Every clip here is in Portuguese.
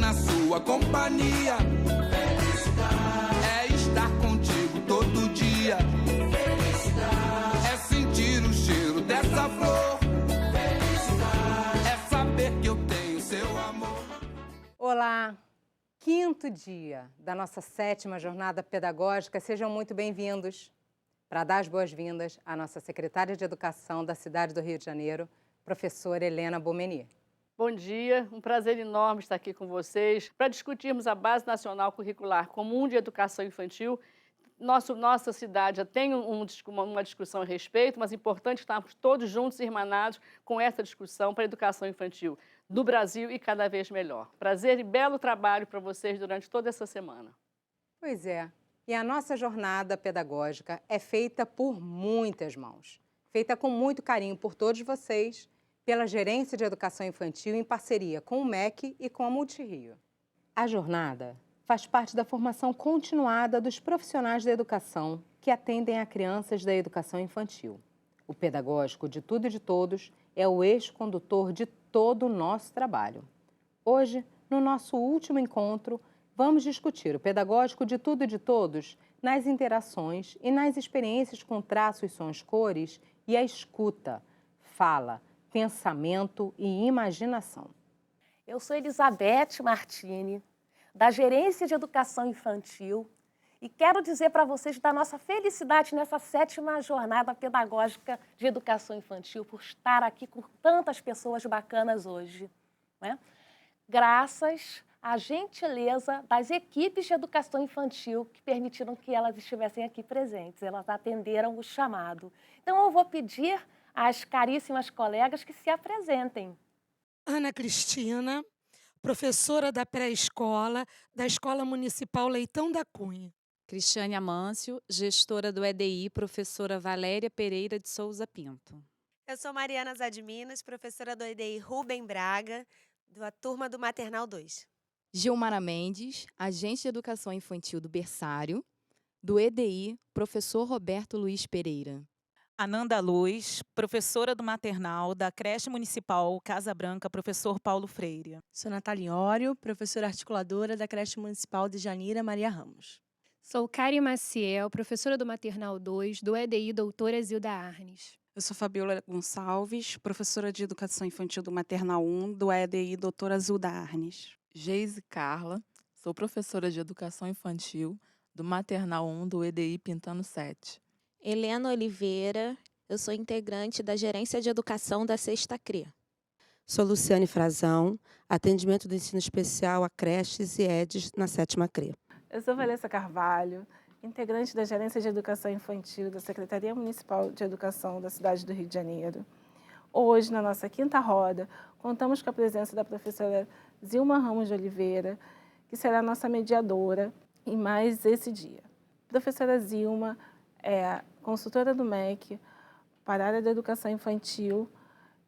na sua companhia. Felicidade é estar contigo todo dia. Felicidade é sentir o cheiro dessa flor. Felicidade é saber que eu tenho seu amor. Olá, quinto dia da nossa 7ª jornada pedagógica. Sejam muito bem-vindos. Para dar as boas-vindas à nossa secretária de Educação da cidade do Rio de Janeiro, professora Helena Bomeni. Bom dia, um prazer enorme estar aqui com vocês para discutirmos a Base Nacional Curricular Comum de Educação Infantil. Nossa cidade já tem uma discussão a respeito, mas é importante estarmos todos juntos e irmanados com essa discussão para a educação infantil do Brasil e cada vez melhor. Prazer e belo trabalho para vocês durante toda essa semana. Pois é, e a nossa jornada pedagógica é feita por muitas mãos, feita com muito carinho por todos vocês, pela Gerência de Educação Infantil em parceria com o MEC e com a Multirio. A jornada faz parte da formação continuada dos profissionais da educação que atendem a crianças da educação infantil. O pedagógico de tudo e de todos é o eixo condutor de todo o nosso trabalho. Hoje, no nosso último encontro, vamos discutir o pedagógico de tudo e de todos nas interações e nas experiências com traços, sons, cores e a escuta, fala, pensamento e imaginação. Eu sou Elizabeth Martini, da Gerência de Educação Infantil, e quero dizer para vocês da nossa felicidade nessa 7ª jornada pedagógica de educação infantil, por estar aqui com tantas pessoas bacanas hoje, né? Graças à gentileza das equipes de educação infantil que permitiram que elas estivessem aqui presentes, elas atenderam o chamado. Então eu vou pedir às caríssimas colegas que se apresentem. Ana Cristina, professora da pré-escola da Escola Municipal Leitão da Cunha. Cristiane Amâncio, gestora do EDI, professora Valéria Pereira de Souza Pinto. Eu sou Mariana Zadminas, professora do EDI Rubem Braga, da turma do Maternal 2. Gilmara Mendes, agente de educação infantil do Berçário, do EDI, professor Roberto Luiz Pereira. Ananda Luz, professora do maternal da creche municipal Casa Branca, professor Paulo Freire. Sou Natália Iório, professora articuladora da creche municipal de Janira Maria Ramos. Sou Kari Maciel, professora do maternal 2 do EDI doutora Zilda Arnes. Eu sou Fabiola Gonçalves, professora de educação infantil do maternal 1 do EDI doutora Zilda Arnes. Geise Carla, sou professora de educação infantil do maternal 1 do EDI Pintano 7. Helena Oliveira, eu sou integrante da Gerência de Educação da 6ª CRE. Sou Luciane Frazão, atendimento do ensino especial a creches e EDs na 7ª CRE. Eu sou Valessa Carvalho, integrante da Gerência de Educação Infantil da Secretaria Municipal de Educação da cidade do Rio de Janeiro. Hoje, na nossa quinta roda, contamos com a presença da professora Zilma Ramos de Oliveira, que será nossa mediadora em mais esse dia. Professora Zilma é consultora do MEC para a área da educação infantil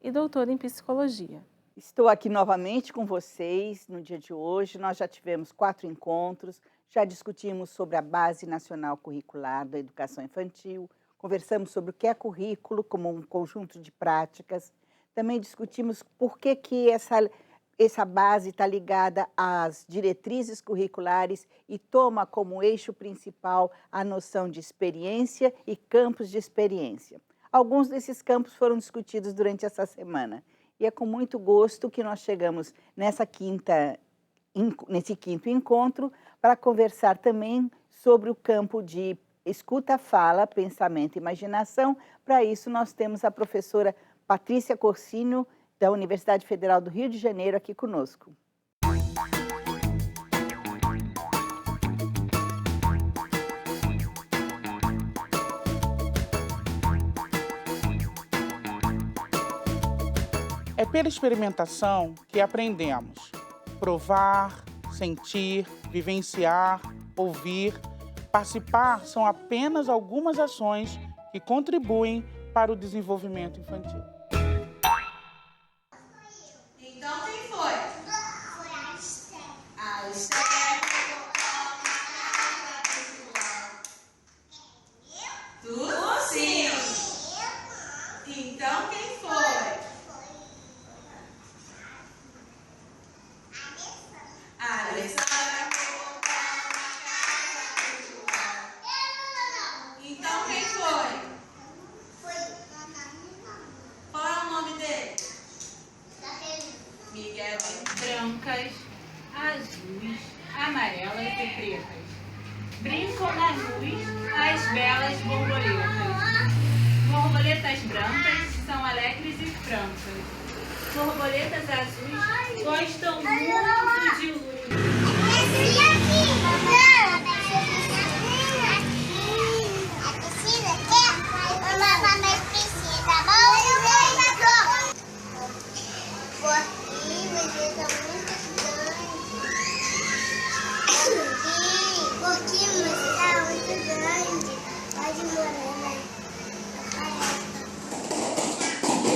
e doutora em psicologia. Estou aqui novamente com vocês no dia de hoje. Nós já tivemos 4 encontros, já discutimos sobre a Base Nacional Curricular da Educação Infantil, conversamos sobre o que é currículo como um conjunto de práticas, também discutimos por que essa base está ligada às diretrizes curriculares e toma como eixo principal a noção de experiência e campos de experiência. Alguns desses campos foram discutidos durante essa semana e é com muito gosto que nós chegamos nesse quinto encontro para conversar também sobre o campo de escuta-fala, pensamento e imaginação. Para isso, nós temos a professora Patrícia Corsínio, da Universidade Federal do Rio de Janeiro, aqui conosco. É pela experimentação que aprendemos. Provar, sentir, vivenciar, ouvir, participar são apenas algumas ações que contribuem para o desenvolvimento infantil. Então, quem foi? Foi a Esther. A Esther. Tu? Sim. Então, quem foi? A azuis, amarelas e pretas. Brincam na luz as belas borboletas. Borboletas brancas são alegres e francas. Borboletas azuis gostam muito de luz.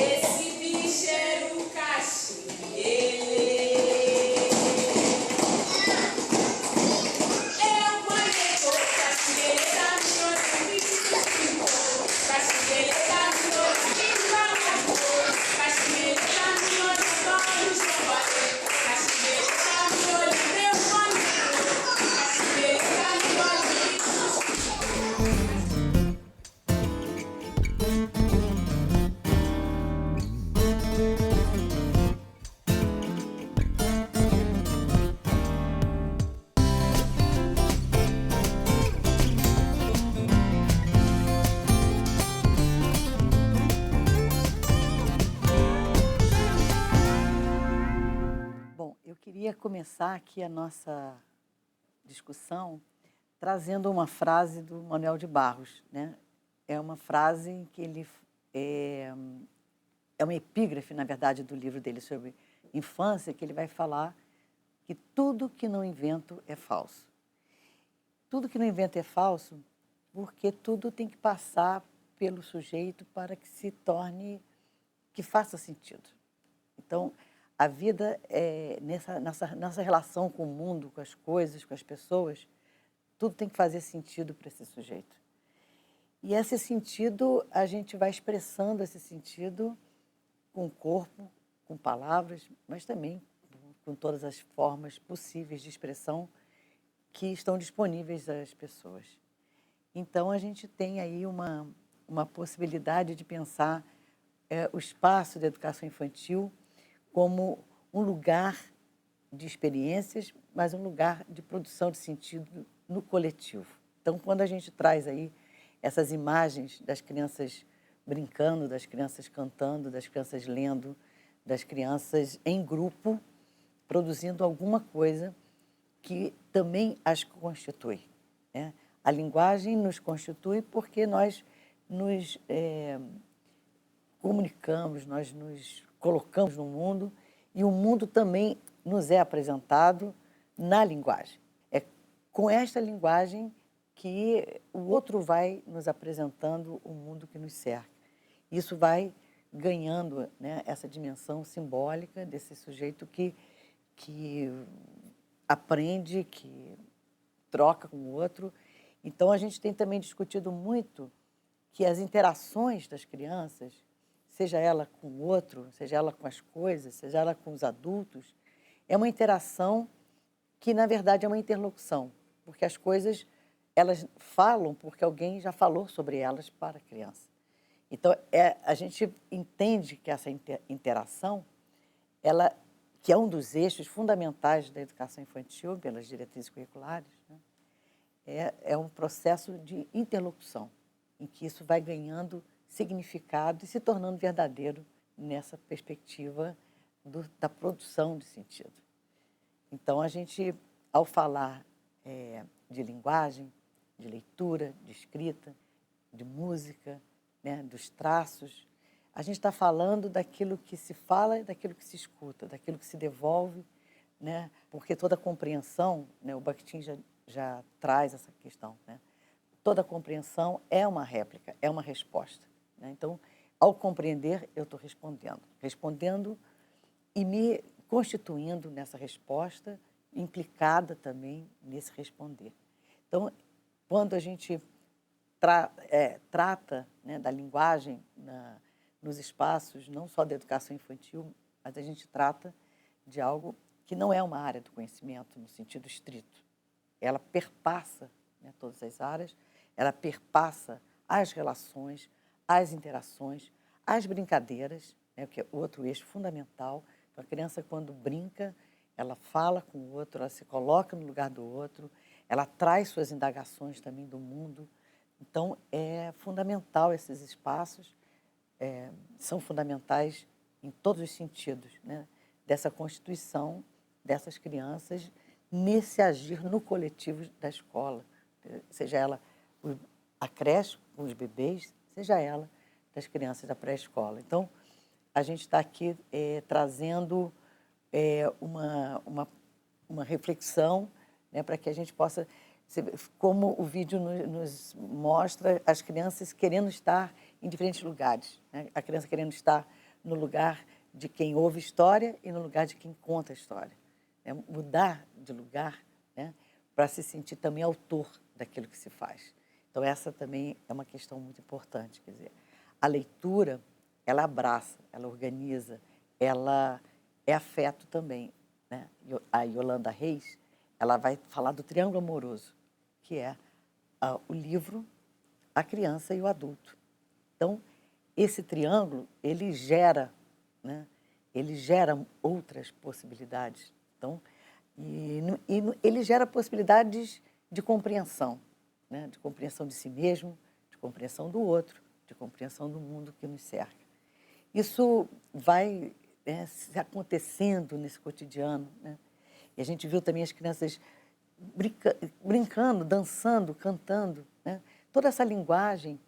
Esse bicho era um caxilheiro. Eu mandei por caxilheira, caxilheira, Bom, eu queria começar aqui a nossa discussão trazendo uma frase do Manuel de Barros, né? É uma frase em que ele é uma epígrafe, na verdade, do livro dele sobre infância, que ele vai falar que tudo que não invento é falso. Tudo que não invento é falso porque tudo tem que passar pelo sujeito para que se torne, que faça sentido. Então, a vida, nessa relação com o mundo, com as coisas, com as pessoas, tudo tem que fazer sentido para esse sujeito. E esse sentido, a gente vai expressando esse sentido com o corpo, com palavras, mas também com todas as formas possíveis de expressão que estão disponíveis às pessoas. Então, a gente tem aí uma possibilidade de pensar o espaço da educação infantil como um lugar de experiências, mas um lugar de produção de sentido no coletivo. Então, quando a gente traz aí essas imagens das crianças brincando, das crianças cantando, das crianças lendo, das crianças em grupo, produzindo alguma coisa que também as constitui, né? A linguagem nos constitui porque nós nos comunicamos, nós nos colocamos no mundo e o mundo também nos é apresentado na linguagem. É com esta linguagem que o outro vai nos apresentando o mundo que nos cerca. Isso vai ganhando, né, essa dimensão simbólica desse sujeito que aprende, que troca com o outro. Então, a gente tem também discutido muito que as interações das crianças, seja ela com o outro, seja ela com as coisas, seja ela com os adultos, é uma interação que, na verdade, é uma interlocução, porque as coisas, elas falam porque alguém já falou sobre elas para a criança. Então, a gente entende que essa interação, ela, que é um dos eixos fundamentais da educação infantil, pelas diretrizes curriculares, né, é um processo de interlocução, em que isso vai ganhando significado e se tornando verdadeiro nessa perspectiva da produção de sentido. Então, a gente, ao falar de linguagem, de leitura, de escrita, de música, né, dos traços, a gente está falando daquilo que se fala e daquilo que se escuta, daquilo que se devolve, né, porque toda compreensão, né, o Bakhtin já traz essa questão, né, toda compreensão é uma réplica, é uma resposta. Né? Então, ao compreender, eu estou respondendo e me constituindo nessa resposta, implicada também nesse responder. Então, quando a gente trata, né, da linguagem nos espaços, não só da educação infantil, mas a gente trata de algo que não é uma área do conhecimento no sentido estrito. Ela perpassa, né, todas as áreas, ela perpassa as relações, as interações, as brincadeiras, né, que é outro eixo fundamental. A criança, quando brinca, ela fala com o outro, ela se coloca no lugar do outro, ela traz suas indagações também do mundo. Então, é fundamental esses espaços, são fundamentais em todos os sentidos, né? Dessa constituição dessas crianças nesse agir no coletivo da escola, seja ela a creche com os bebês, seja ela das crianças da pré-escola. Então, a gente está aqui trazendo uma reflexão, né, para que a gente possa, como o vídeo nos mostra, as crianças querendo estar em diferentes lugares, né? A criança querendo estar no lugar de quem ouve história e no lugar de quem conta a história. Mudar de lugar, né, para se sentir também autor daquilo que se faz. Então, essa também é uma questão muito importante. Quer dizer, a leitura, ela abraça, ela organiza, ela é afeto também, né? A Yolanda Reis, ela vai falar do triângulo amoroso, que é o livro, a criança e o adulto. Então, esse triângulo, ele gera, né? Ele gera outras possibilidades. Então, ele gera possibilidades de compreensão, né? De compreensão de si mesmo, de compreensão do outro, de compreensão do mundo que nos cerca. Isso vai acontecendo nesse cotidiano, né? E a gente viu também as crianças brincando, dançando, cantando, né? Toda essa linguagem,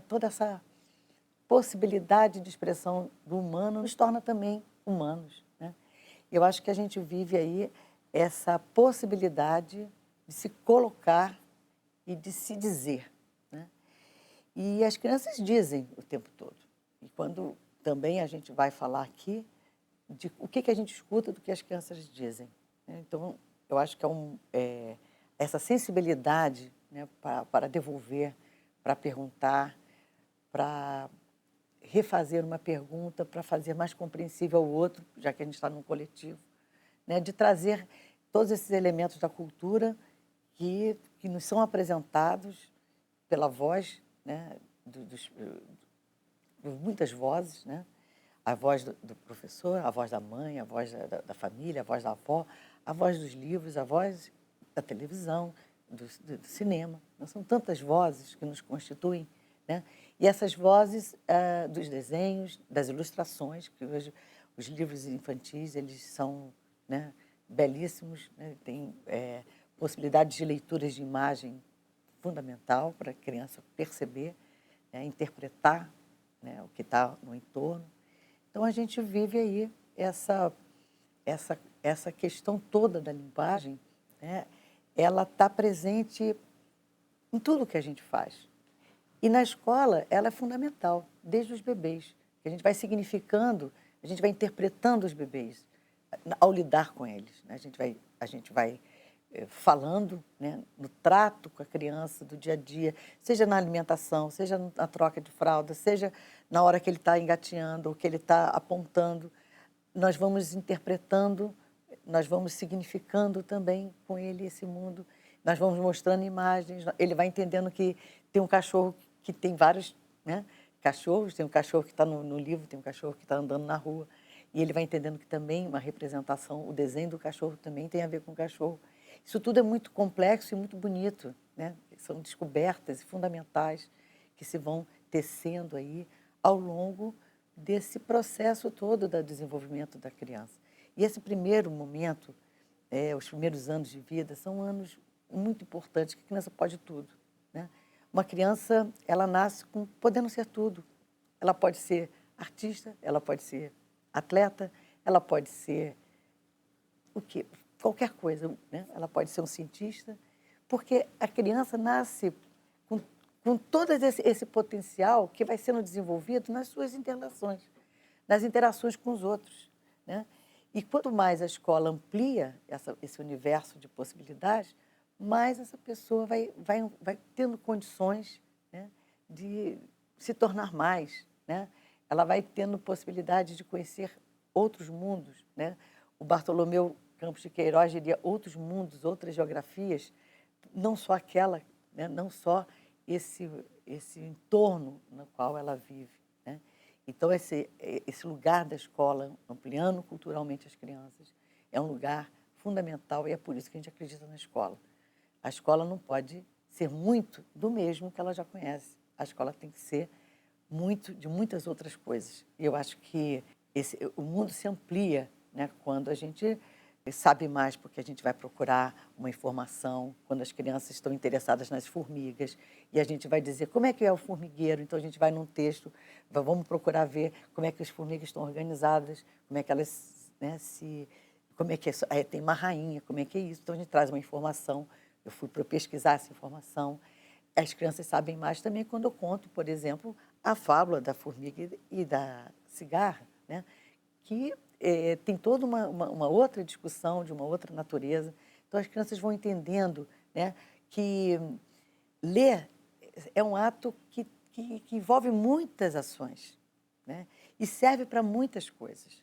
toda essa possibilidade de expressão do humano nos torna também humanos, né? Eu acho que a gente vive aí essa possibilidade de se colocar e de se dizer, né? E as crianças dizem o tempo todo. E quando também a gente vai falar aqui de o que a gente escuta do que as crianças dizem, né? Então, eu acho que essa sensibilidade, né, para devolver, para perguntar, para refazer uma pergunta, para fazer mais compreensível ao outro, já que a gente está num coletivo, né, de trazer todos esses elementos da cultura que nos são apresentados pela voz, né, de muitas vozes, né? A voz do professor, a voz da mãe, a voz da família, a voz da avó, a voz dos livros, a voz da televisão, do cinema. Não são tantas vozes que nos constituem, né? E essas vozes dos desenhos, das ilustrações, que hoje os livros infantis eles são, né, belíssimos, né? Tem possibilidades de leituras de imagem fundamental para a criança perceber, né, interpretar, né, o que está no entorno. Então, a gente vive aí essa questão toda da linguagem, né? Ela está presente em tudo que a gente faz. E na escola, ela é fundamental, desde os bebês. A gente vai significando, a gente vai interpretando os bebês ao lidar com eles, né? A gente vai falando, né, no trato com a criança do dia a dia, seja na alimentação, seja na troca de fralda, seja na hora que ele está engateando ou que ele está apontando. Nós vamos interpretando, nós vamos significando também com ele esse mundo, nós vamos mostrando imagens, ele vai entendendo que tem um cachorro que tem vários, né, cachorros, tem um cachorro que está no livro, tem um cachorro que está andando na rua, e ele vai entendendo que também uma representação, o desenho do cachorro também tem a ver com o cachorro. Isso tudo é muito complexo e muito bonito, né? São descobertas fundamentais que se vão tecendo aí ao longo desse processo todo do desenvolvimento da criança. E esse primeiro momento, os primeiros anos de vida, são anos muito importantes, que a criança pode tudo, né? Uma criança, ela nasce podendo ser tudo. Ela pode ser artista, ela pode ser atleta, ela pode ser o quê? Qualquer coisa, né? Ela pode ser um cientista, porque a criança nasce com todo esse potencial que vai sendo desenvolvido nas suas internações, nas interações com os outros, né? E quanto mais a escola amplia esse universo de possibilidades, mais essa pessoa vai tendo condições, né, de se tornar mais, né? Ela vai tendo possibilidade de conhecer outros mundos, né? O Bartolomeu Campos de Queiroz diria outros mundos, outras geografias, não só aquela, né? Não só esse entorno no qual ela vive, né? Então, esse lugar da escola, ampliando culturalmente as crianças, é um lugar fundamental e é por isso que a gente acredita na escola. A escola não pode ser muito do mesmo que ela já conhece. A escola tem que ser muito de muitas outras coisas. E eu acho que o mundo se amplia, né, quando a gente sabe mais, porque a gente vai procurar uma informação, quando as crianças estão interessadas nas formigas, e a gente vai dizer como é que é o formigueiro, então a gente vai num texto, vamos procurar ver como é que as formigas estão organizadas, como é que elas, né, como é que tem uma rainha, como é que é isso, então a gente traz uma informação, eu fui para pesquisar essa informação. As crianças sabem mais também quando eu conto, por exemplo, a fábula da formiga e da cigarra, né, que tem toda uma outra discussão de uma outra natureza. Então, as crianças vão entendendo, né, que ler é um ato que envolve muitas ações, né, e serve para muitas coisas.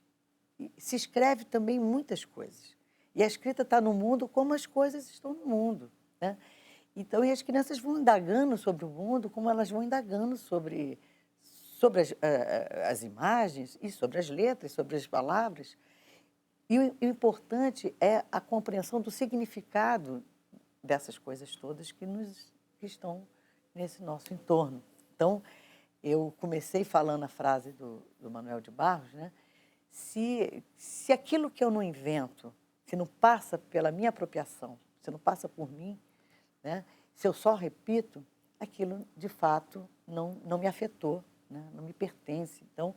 E se escreve também muitas coisas. E a escrita está no mundo como as coisas estão no mundo, né? Então, e as crianças vão indagando sobre o mundo como elas vão indagando sobre as imagens e sobre as letras, sobre as palavras. E o importante é a compreensão do significado dessas coisas todas que estão nesse nosso entorno. Então, eu comecei falando a frase do Manuel de Barros, né? Se aquilo que eu não invento, se não passa pela minha apropriação, se não passa por mim, né? Se eu só repito, aquilo, de fato, não me afetou, né? Não me pertence. Então,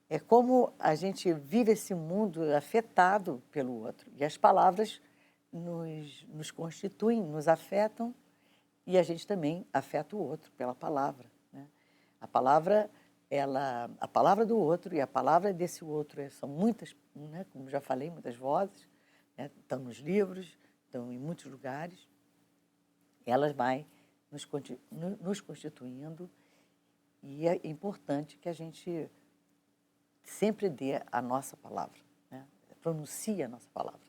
é como a gente vive esse mundo afetado pelo outro. E as palavras nos constituem, nos afetam, e a gente também afeta o outro pela palavra, né? A palavra do outro e a palavra desse outro são muitas, né? Como já falei, muitas vozes, né? Estão nos livros, estão em muitos lugares. Elas vão nos constituindo. E é importante que a gente sempre dê a nossa palavra, né? Pronuncie a nossa palavra.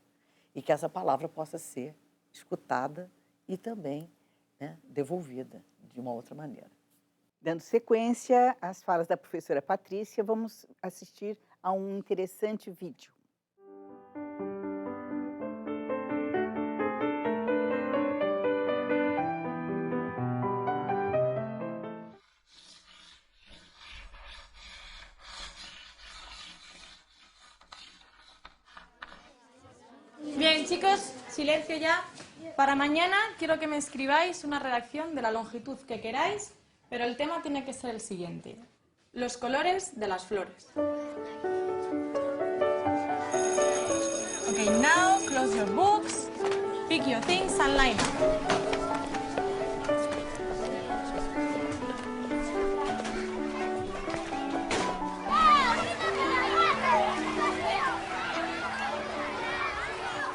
E que essa palavra possa ser escutada e também, né, devolvida de uma outra maneira. Dando sequência às falas da professora Patrícia, vamos assistir a um interessante vídeo. Bien, chicos, silencio ya. Para mañana quiero que me escribáis una redacción de la longitud que queráis, pero el tema tiene que ser el siguiente: los colores de las flores. Okay, now close your books, pick your things and line up.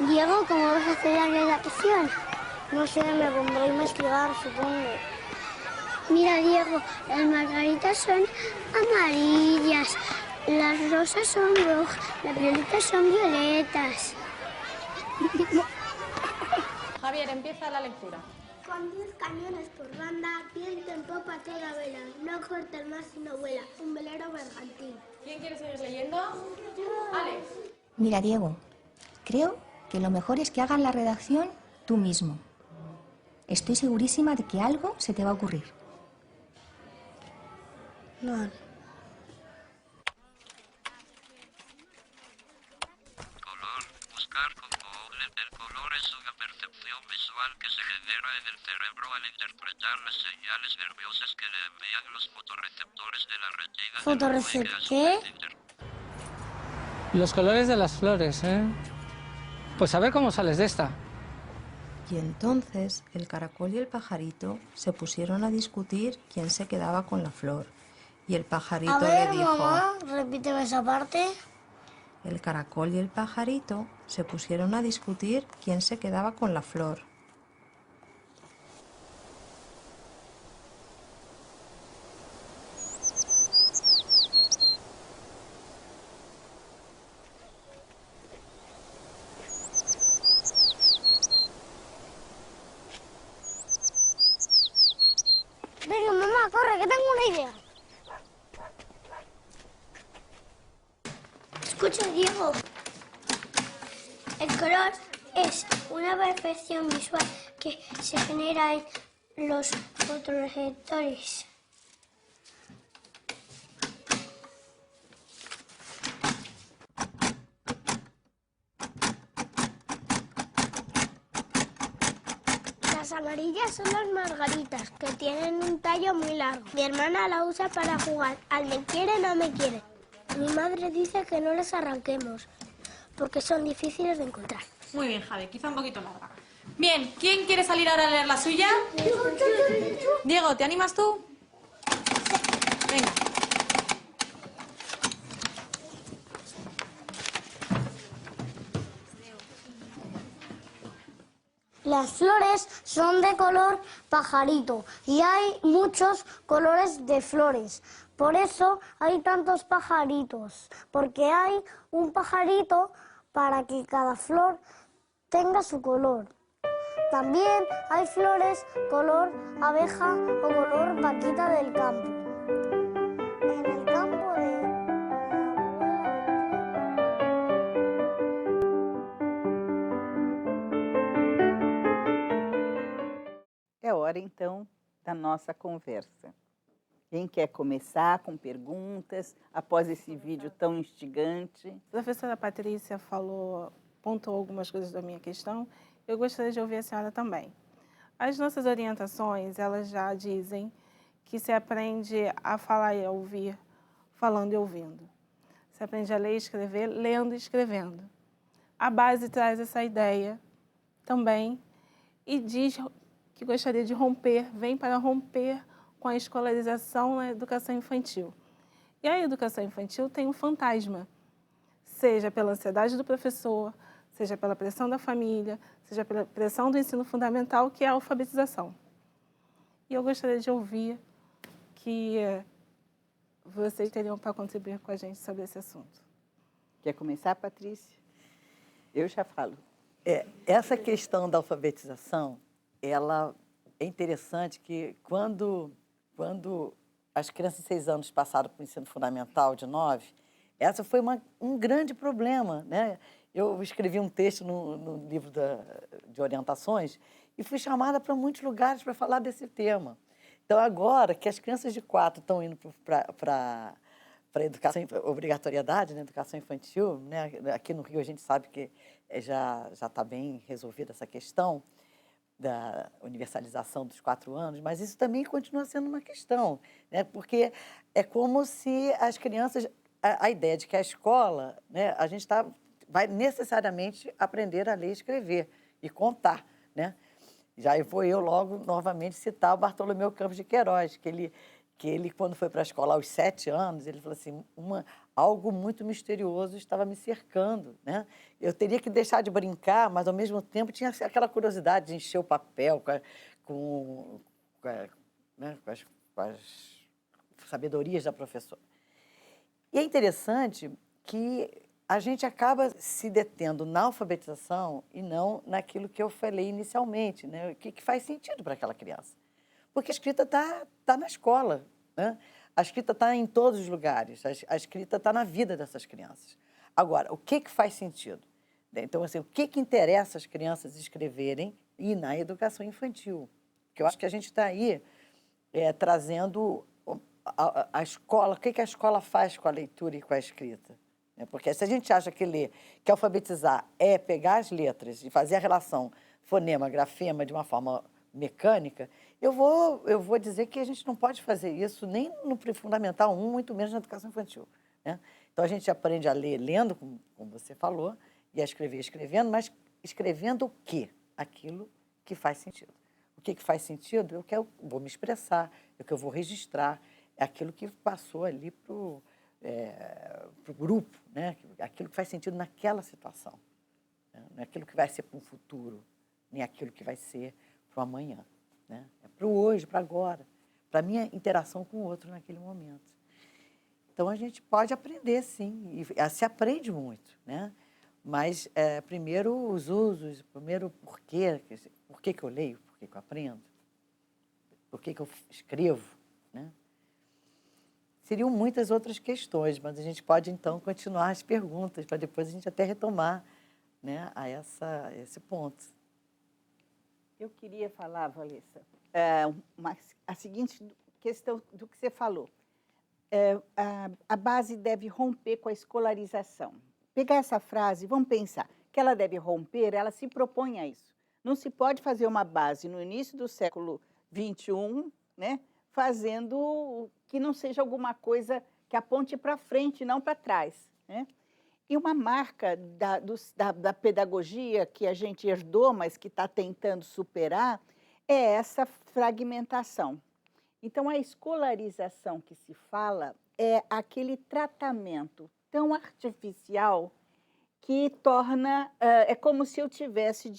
Diego, ¿cómo vas a hacer la redacción? No sé, me pondré a investigar, supongo. Mira, Diego, las margaritas son amarillas, las rosas son rojas, las violetas son violetas. Javier, empieza la lectura. Con 10 cañones por banda, viento en popa toda vela, no corta el mar sino vuela, un velero bergantín. ¿Quién quiere seguir leyendo? Alex. Mira, Diego, creo que lo mejor es que hagas la redacción tú mismo. Estoy segurísima de que algo se te va a ocurrir. No. Buscar componentes del color es una percepción visual que se genera en el cerebro al interpretar las señales nerviosas que le envían los fotorreceptores de la retina. ¿Fotorreceptor? Los colores de las flores, ¿eh? Pues a ver cómo sales de esta. Y entonces el caracol y el pajarito se pusieron a discutir quién se quedaba con la flor. Y el pajarito le dijo... mamá, repíteme esa parte. El caracol y el pajarito se pusieron a discutir quién se quedaba con la flor. Venga, mamá, corre, que tengo una idea. Escucha, Diego. El color es una perfección visual que se genera en los fotorreceptores. Las amarillas son las margaritas, que tienen un tallo muy largo. Mi hermana la usa para jugar al me quiere, no me quiere. Mi madre dice que no las arranquemos, porque son difíciles de encontrar. Muy bien, Javi, quizá un poquito larga. Bien, ¿quién quiere salir ahora a leer la suya? Diego, ¿te animas tú? Venga. Las flores son de color pajarito y hay muchos colores de flores. Por eso hay tantos pajaritos, porque hay un pajarito para que cada flor tenga su color. También hay flores color abeja o color vaquita del campo. En el campo de... É hora, então, da nossa conversa. Quem quer começar com perguntas após esse vídeo tão instigante? A professora Patrícia pontuou algumas coisas da minha questão. Eu gostaria de ouvir a senhora também. As nossas orientações, elas já dizem que se aprende a falar e a ouvir, falando e ouvindo. Se aprende a ler e escrever, lendo e escrevendo. A base traz essa ideia também e diz que gostaria de romper, vem para romper com a escolarização na educação infantil. E a educação infantil tem um fantasma, seja pela ansiedade do professor, seja pela pressão da família, seja pela pressão do ensino fundamental, que é a alfabetização. E eu gostaria de ouvir que vocês teriam para contribuir com a gente sobre esse assunto. Quer começar, Patrícia? Eu já falo. Essa questão da alfabetização, ela é interessante que quando as crianças de 6 anos passaram para o ensino fundamental de 9, essa foi um grande problema, né? Eu escrevi um texto no livro de orientações e fui chamada para muitos lugares para falar desse tema. Então, agora que as crianças de 4 estão indo para a educação, obrigatoriedade, né? Educação infantil, né? Aqui no Rio a gente sabe que já está bem resolvida essa questão da universalização dos 4 anos, mas isso também continua sendo uma questão, né? Porque é como se as crianças... A ideia de que a escola, né, a gente vai necessariamente aprender a ler e escrever e contar, né? Já vou eu logo novamente citar o Bartolomeu Campos de Queiroz, que ele quando foi para a escola aos 7 anos, ele falou assim, algo muito misterioso estava me cercando, né? Eu teria que deixar de brincar, mas ao mesmo tempo tinha aquela curiosidade de encher o papel com as sabedorias da professora. E é interessante que a gente acaba se detendo na alfabetização e não naquilo que eu falei inicialmente, né? O que faz sentido para aquela criança. Porque a escrita está na escola, né? A escrita está em todos os lugares, a escrita está na vida dessas crianças. Agora, o que faz sentido? Então, assim, o que interessa as crianças escreverem e na educação infantil? Porque eu acho que a gente está aí trazendo a escola, o que a escola faz com a leitura e com a escrita? Porque se a gente acha que alfabetizar é pegar as letras e fazer a relação fonema-grafema de uma forma mecânica, eu vou dizer que a gente não pode fazer isso nem no Fundamental 1, muito menos na educação infantil, né? Então, a gente aprende a ler lendo, como você falou, e a escrever escrevendo, mas escrevendo o quê? Aquilo que faz sentido. O que faz sentido é o que eu vou me expressar, é o que eu vou registrar, é aquilo que passou ali para o grupo, né? Aquilo que faz sentido naquela situação. Né? Não é aquilo que vai ser para um futuro, nem aquilo que vai ser para o amanhã. Né? É para o hoje, para agora, para a minha interação com o outro naquele momento. Então, a gente pode aprender, sim, e se aprende muito, né? Mas, primeiro, os usos, primeiro, por que eu leio, por que eu aprendo, por que eu escrevo, né? Seriam muitas outras questões, mas a gente pode, então, continuar as perguntas, para depois a gente até retomar né, a esse ponto. Eu queria falar, Valessa, a seguinte questão do que você falou. A base deve romper com a escolarização. Pegar essa frase, vamos pensar, que ela deve romper, ela se propõe a isso. Não se pode fazer uma base no início do século XXI, né, fazendo que não seja alguma coisa que aponte para frente, não para trás, né? E uma marca da pedagogia que a gente herdou, mas que está tentando superar, é essa fragmentação. Então, a escolarização que se fala é aquele tratamento tão artificial que torna... é como se eu tivesse...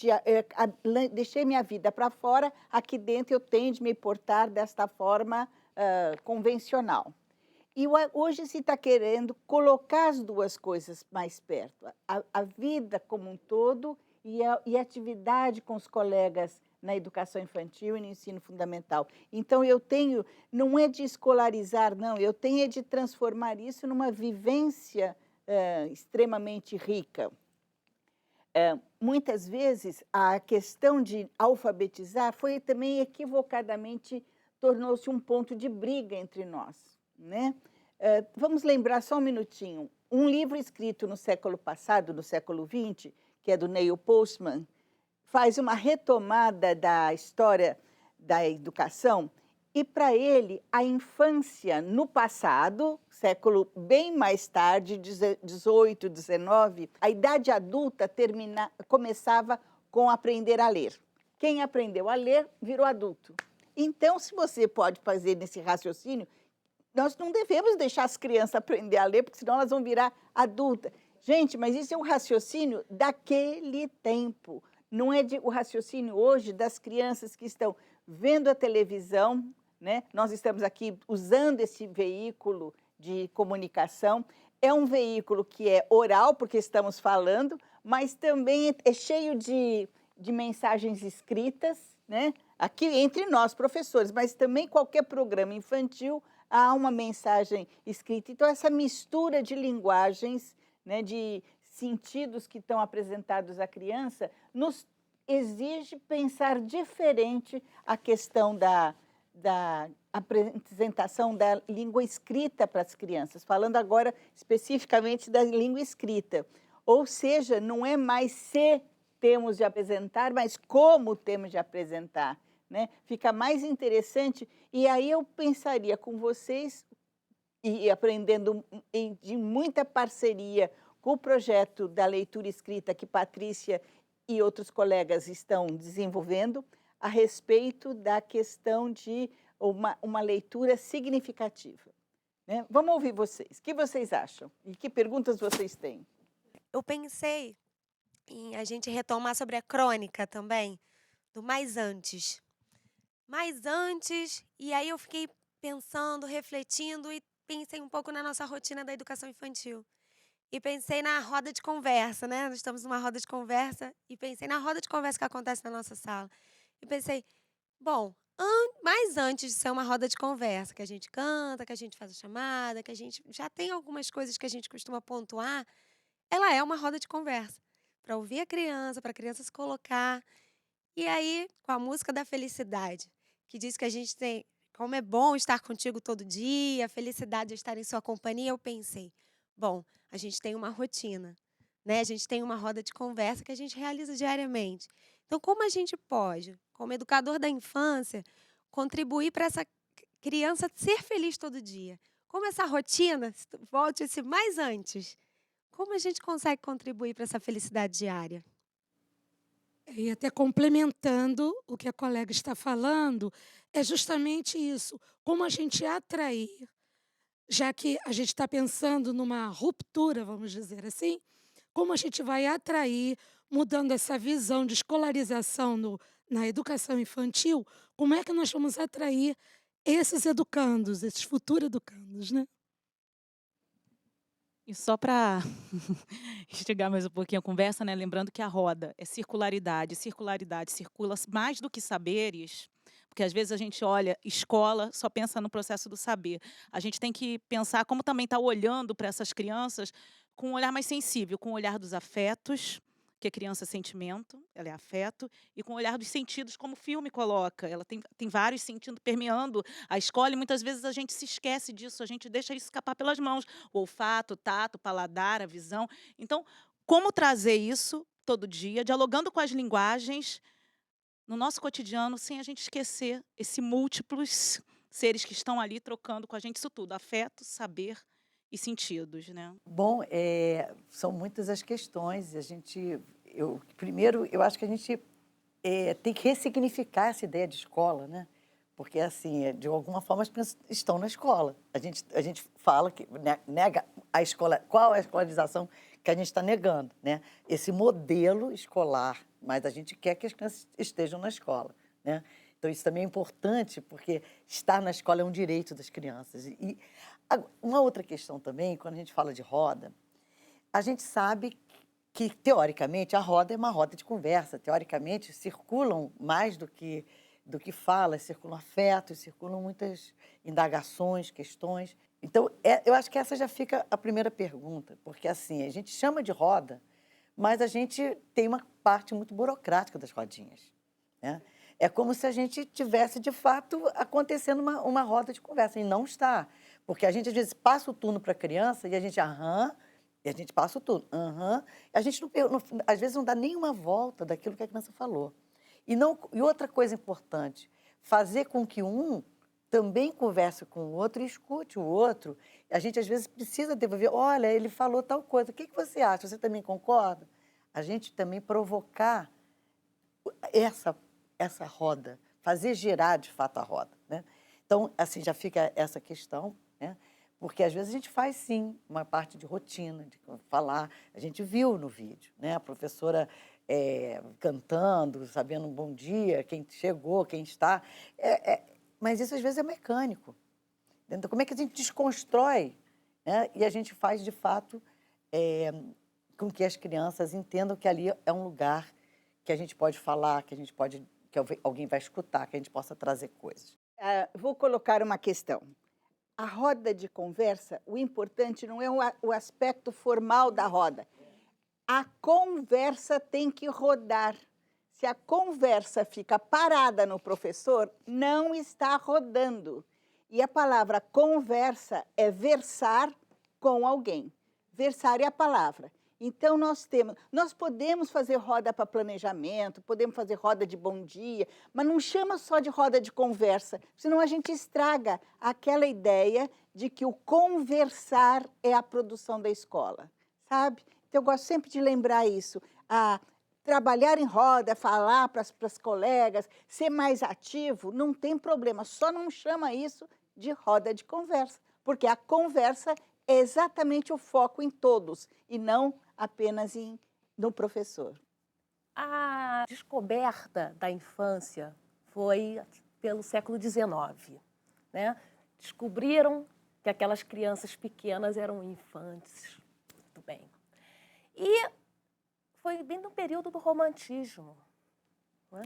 deixei minha vida para fora, aqui dentro eu tenho de me portar desta forma convencional. E hoje se está querendo colocar as duas coisas mais perto. A vida como um todo e a atividade com os colegas na educação infantil e no ensino fundamental. Então, não é de escolarizar, não, eu tenho de transformar isso numa vivência extremamente rica. Muitas vezes, a questão de alfabetizar foi também equivocadamente, tornou-se um ponto de briga entre nós, né? Vamos lembrar só um minutinho, um livro escrito no século passado, no século XX, que é do Neil Postman, faz uma retomada da história da educação e, para ele, a infância no passado, século bem mais tarde, 18, 19, a idade adulta começava com aprender a ler. Quem aprendeu a ler virou adulto. Então, se você pode fazer nesse raciocínio, nós não devemos deixar as crianças aprender a ler, porque senão elas vão virar adultas. Gente, mas isso é um raciocínio daquele tempo. Não é o raciocínio hoje das crianças que estão vendo a televisão, né? Nós estamos aqui usando esse veículo de comunicação. É um veículo que é oral, porque estamos falando, mas também é cheio de mensagens escritas, né? Aqui entre nós, professores, mas também qualquer programa infantil há uma mensagem escrita. Então, essa mistura de linguagens, né, de sentidos que estão apresentados à criança, nos exige pensar diferente a questão da apresentação da língua escrita para as crianças, falando agora especificamente da língua escrita. Ou seja, não é mais se temos de apresentar, mas como temos de apresentar, né? Fica mais interessante, e aí eu pensaria com vocês, e aprendendo de muita parceria com o projeto da leitura escrita que Patrícia e outros colegas estão desenvolvendo, a respeito da questão de uma leitura significativa, né? Vamos ouvir vocês. O que vocês acham? E que perguntas vocês têm? Eu pensei em a gente retomar sobre a crônica também, do mais antes. Mais antes, e aí eu fiquei pensando, refletindo e pensei um pouco na nossa rotina da educação infantil. E pensei na roda de conversa, né? Nós estamos numa roda de conversa e pensei na roda de conversa que acontece na nossa sala. E pensei, bom, mais antes de ser uma roda de conversa, que a gente canta, que a gente faz a chamada, que a gente já tem algumas coisas que a gente costuma pontuar, ela é uma roda de conversa. Para ouvir a criança se colocar. E aí, com a música da felicidade, que diz que a gente tem, como é bom estar contigo todo dia, a felicidade de estar em sua companhia, eu pensei, bom, a gente tem uma rotina, né? A gente tem uma roda de conversa que a gente realiza diariamente. Então, como a gente pode, como educador da infância, contribuir para essa criança ser feliz todo dia? Como essa rotina, volte-se mais antes, como a gente consegue contribuir para essa felicidade diária? E até complementando o que a colega está falando, é justamente isso, como a gente atrair, já que a gente está pensando numa ruptura, vamos dizer assim, como a gente vai atrair, mudando essa visão de escolarização na educação infantil, como é que nós vamos atrair esses educandos, esses futuros educandos, né? E só para instigar mais um pouquinho a conversa, né? Lembrando que a roda é circularidade, circularidade circula mais do que saberes, porque às vezes a gente olha escola, só pensa no processo do saber. A gente tem que pensar como também está olhando para essas crianças com um olhar mais sensível, com o olhar dos afetos, porque criança é sentimento, ela é afeto, e com o olhar dos sentidos, como o filme coloca. Ela tem vários sentidos permeando a escola e muitas vezes a gente se esquece disso, a gente deixa isso escapar pelas mãos. O olfato, o tato, o paladar, a visão. Então, como trazer isso todo dia, dialogando com as linguagens no nosso cotidiano, sem a gente esquecer esses múltiplos seres que estão ali trocando com a gente isso tudo, afeto, saber e sentidos, né? Bom, são muitas as questões. Primeiro, eu acho que a gente tem que ressignificar essa ideia de escola, né? Porque, assim, de alguma forma, as crianças estão na escola. A gente fala que nega a escola. Qual é a escolarização que a gente está negando, né? Esse modelo escolar, mas a gente quer que as crianças estejam na escola, né? Então, isso também é importante, porque estar na escola é um direito das crianças. E uma outra questão também, quando a gente fala de roda, a gente sabe que, teoricamente, a roda é uma roda de conversa. Teoricamente, circulam mais do que falas, circulam afetos, circulam muitas indagações, questões. Então, eu acho que essa já fica a primeira pergunta, porque, assim, a gente chama de roda, mas a gente tem uma parte muito burocrática das rodinhas, né? É como se a gente tivesse, de fato, acontecendo uma roda de conversa, e não está. Porque a gente, às vezes, passa o turno para a criança e a gente, e a gente passa o turno, a gente, às vezes, não dá nenhuma volta daquilo que a criança falou. E outra coisa importante, fazer com que um também converse com o outro e escute o outro. A gente, às vezes, precisa devolver, olha, ele falou tal coisa, o que você acha? Você também concorda? A gente também provocar essa roda, fazer girar, de fato, a roda, né? Então, assim, já fica essa questão, né? Porque, às vezes, a gente faz, sim, uma parte de rotina, de falar. A gente viu no vídeo, né? A professora cantando, sabendo um bom dia, quem chegou, quem está. Mas isso, às vezes, é mecânico. Então, como é que a gente desconstrói, né? E a gente faz, de fato, com que as crianças entendam que ali é um lugar que a gente pode falar, que alguém vai escutar, que a gente possa trazer coisas. Vou colocar uma questão. A roda de conversa, o importante não é o aspecto formal da roda. A conversa tem que rodar. Se a conversa fica parada no professor, não está rodando. E a palavra conversa é versar com alguém. Versar é a palavra. Então, nós podemos fazer roda para planejamento, podemos fazer roda de bom dia, mas não chama só de roda de conversa, senão a gente estraga aquela ideia de que o conversar é a produção da escola, sabe? Então, eu gosto sempre de lembrar isso. Trabalhar em roda, falar para as colegas, ser mais ativo, não tem problema, só não chama isso de roda de conversa, porque a conversa é exatamente o foco em todos e não apenas no professor. A descoberta da infância foi pelo século XIX, né? Descobriram que aquelas crianças pequenas eram infantes. Muito bem. E foi bem no período do romantismo, né?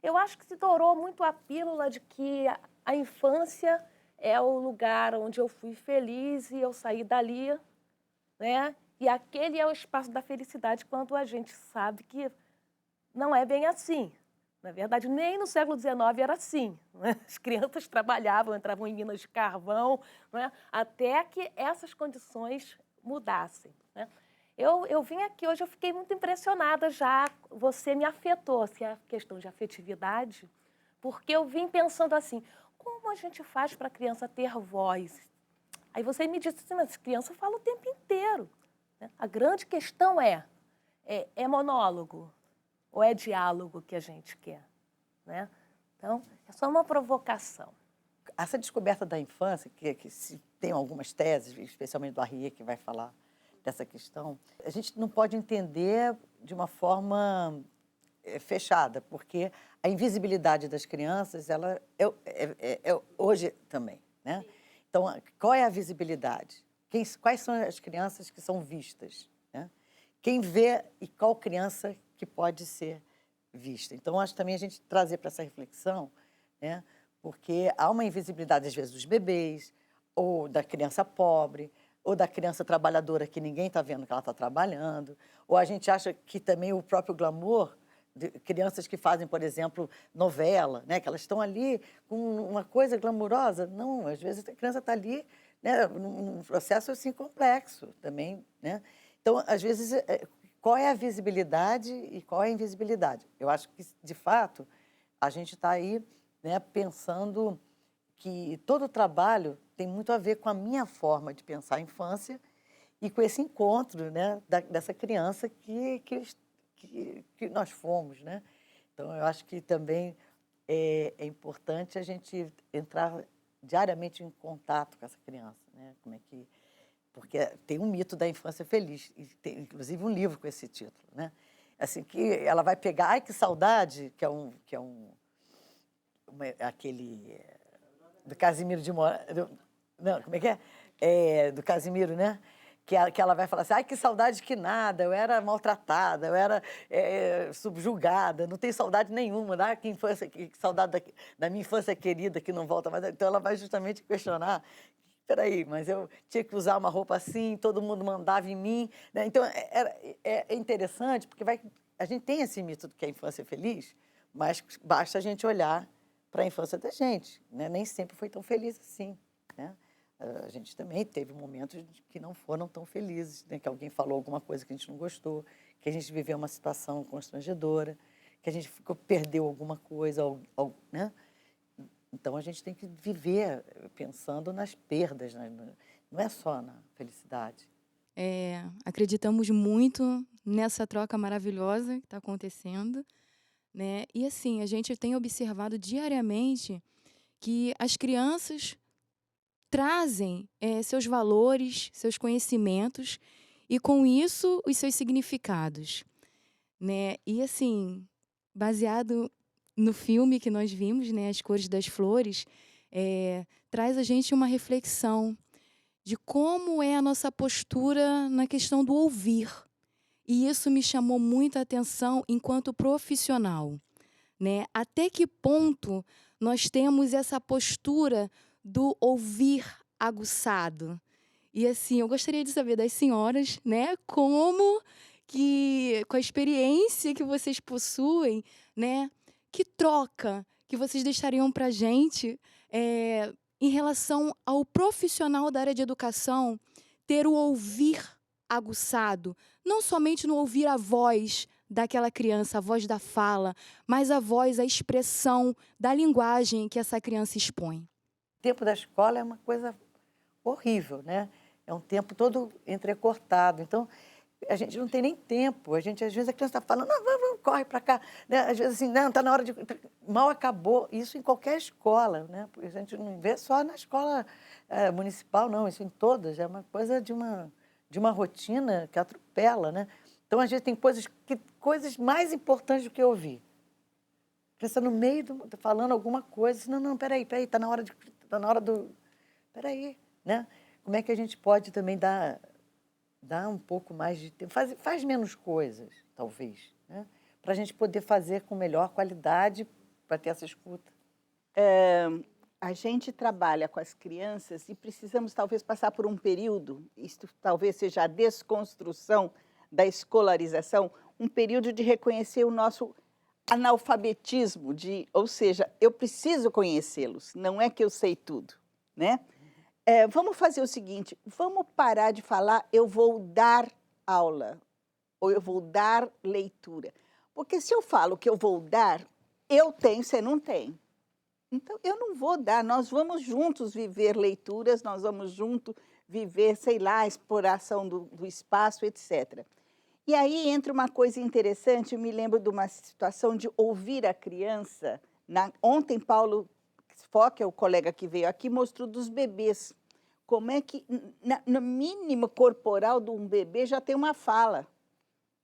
Eu acho que se dourou muito a pílula de que a infância é o lugar onde eu fui feliz e eu saí dali, né? E aquele é o espaço da felicidade, quando a gente sabe que não é bem assim. Na verdade, nem no século XIX era assim, né? As crianças trabalhavam, entravam em minas de carvão, né? Até que essas condições mudassem, né? Eu vim aqui hoje, eu fiquei muito impressionada já, você me afetou, assim, a questão de afetividade, porque eu vim pensando assim, como a gente faz para a criança ter voz? Aí você me disse assim, mas a criança fala o tempo inteiro, né? A grande questão é monólogo ou é diálogo que a gente quer, né? Então, é só uma provocação. Essa descoberta da infância, que se tem algumas teses, especialmente do Arrier, que vai falar dessa questão, a gente não pode entender de uma forma fechada, porque a invisibilidade das crianças, ela é hoje também, né? Então, qual é a visibilidade? Quais são as crianças que são vistas, né? Quem vê e qual criança que pode ser vista? Então, acho também a gente trazer para essa reflexão, né? Porque há uma invisibilidade, às vezes, dos bebês ou da criança pobre, ou da criança trabalhadora que ninguém está vendo que ela está trabalhando, ou a gente acha que também o próprio glamour, de crianças que fazem, por exemplo, novela, né, que elas estão ali com uma coisa glamurosa. Não, às vezes a criança está ali, né, num processo assim complexo também, né? Então, às vezes, qual é a visibilidade e qual é a invisibilidade? Eu acho que, de fato, a gente está aí, né, pensando que todo o trabalho tem muito a ver com a minha forma de pensar a infância e com esse encontro, né, dessa criança que nós fomos, né? Então, eu acho que também é importante a gente entrar diariamente em contato com essa criança, né? Como é que... Porque tem um mito da infância feliz, e tem inclusive um livro com esse título, né? Assim, que ela vai pegar, ai, que saudade, aquele do Casimiro de Moraes, não, como é que é? Do Casimiro, né? Que ela vai falar assim, ai, que saudade que nada, eu era maltratada, eu era subjugada, não tenho saudade nenhuma, né? Que saudade da minha infância querida que não volta mais. Então, ela vai justamente questionar, espera aí, mas eu tinha que usar uma roupa assim, todo mundo mandava em mim, né? Então, é interessante, porque a gente tem esse mito de que a infância é feliz, mas basta a gente olhar para a infância da gente, né? Nem sempre foi tão feliz assim, né? A gente também teve momentos que não foram tão felizes, né? Que alguém falou alguma coisa que a gente não gostou, que a gente viveu uma situação constrangedora, que a gente perdeu alguma coisa, né? Então, a gente tem que viver pensando nas perdas, né? Não é só na felicidade. Acreditamos muito nessa troca maravilhosa que está acontecendo, né? E, assim, a gente tem observado diariamente que as crianças trazem seus valores, seus conhecimentos e, com isso, os seus significados, né? E, assim, baseado no filme que nós vimos, né, As Cores das Flores, traz a gente uma reflexão de como é a nossa postura na questão do ouvir. E isso me chamou muito a atenção enquanto profissional, né? Até que ponto nós temos essa postura do ouvir aguçado. E, assim, eu gostaria de saber das senhoras, né, como que, com a experiência que vocês possuem, né, que troca que vocês deixariam para a gente em relação ao profissional da área de educação ter o ouvir aguçado, não somente no ouvir a voz daquela criança, a voz da fala, mas a voz, a expressão da linguagem que essa criança expõe. O tempo da escola é uma coisa horrível, né? É um tempo todo entrecortado. Então, a gente não tem nem tempo. Às vezes, a criança está falando, não, vamos, corre para cá. Né? Às vezes, assim, não, está na hora de... Mal acabou. Isso em qualquer escola, né? A gente não vê só na escola municipal, não. Isso em todas. É uma coisa de uma rotina que atropela, né? Então, às vezes, tem coisas mais importantes do que ouvir. A criança no meio falando alguma coisa, não, peraí, está na hora do... Peraí, né? Como é que a gente pode também dar um pouco mais de tempo? Faz menos coisas, talvez, né? Para a gente poder fazer com melhor qualidade, para ter essa escuta. A gente trabalha com as crianças e precisamos talvez passar por um período, isto talvez seja a desconstrução da escolarização, um período de reconhecer o nosso analfabetismo, ou seja, eu preciso conhecê-los, não é que eu sei tudo, né? Vamos fazer o seguinte, vamos parar de falar eu vou dar aula, ou eu vou dar leitura. Porque se eu falo que eu vou dar, eu tenho, você não tem. Então, eu não vou dar, nós vamos juntos viver leituras, nós vamos juntos viver, sei lá, a exploração do espaço, etc. E aí entra uma coisa interessante, eu me lembro de uma situação de ouvir a criança. Ontem, Paulo Fock, o colega que veio aqui, mostrou dos bebês. Como é que, no mínimo corporal de um bebê, já tem uma fala.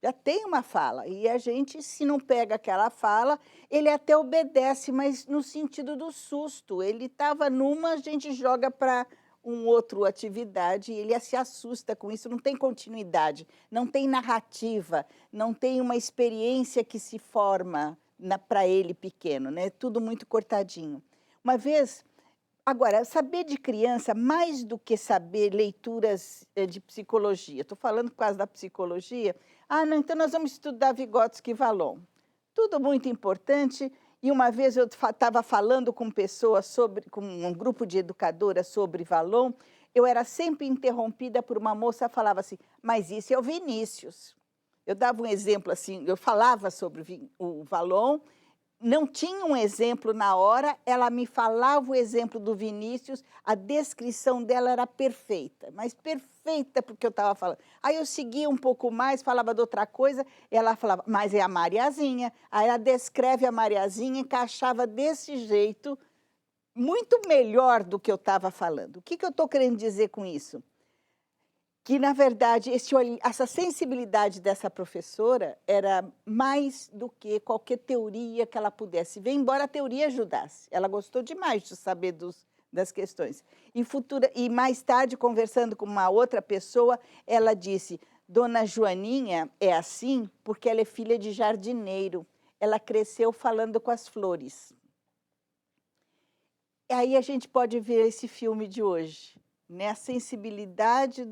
Já tem uma fala. E a gente, se não pega aquela fala, ele até obedece, mas no sentido do susto. Ele estava numa, a gente joga para outra atividade e ele se assusta com isso. Não tem continuidade, não tem narrativa, não tem uma experiência que se forma para ele pequeno, né? Tudo muito cortadinho. Uma vez, Agora, saber de criança, mais do que saber leituras de psicologia, estou falando por causa da psicologia, não, então nós vamos estudar Vygotsky e Vallon. Tudo muito importante, e uma vez eu estava falando com pessoas, com um grupo de educadoras sobre Vallon, eu era sempre interrompida por uma moça que falava assim, mas isso é o Vinícius. Eu dava um exemplo assim, eu falava sobre o Vallon, não tinha um exemplo na hora, ela me falava o exemplo do Vinícius, a descrição dela era perfeita, mas perfeita porque eu estava falando. Aí eu seguia um pouco mais, falava de outra coisa, ela falava, mas é a Mariazinha. Aí ela descreve a Mariazinha, encaixava desse jeito, muito melhor do que eu estava falando. O que eu estou querendo dizer com isso? Que, na verdade, essa sensibilidade dessa professora era mais do que qualquer teoria que ela pudesse ver, embora a teoria ajudasse. Ela gostou demais de saber das questões. E mais tarde, conversando com uma outra pessoa, ela disse, Dona Joaninha é assim porque ela é filha de jardineiro. Ela cresceu falando com as flores. E aí a gente pode ver esse filme de hoje. Né, a sensibilidade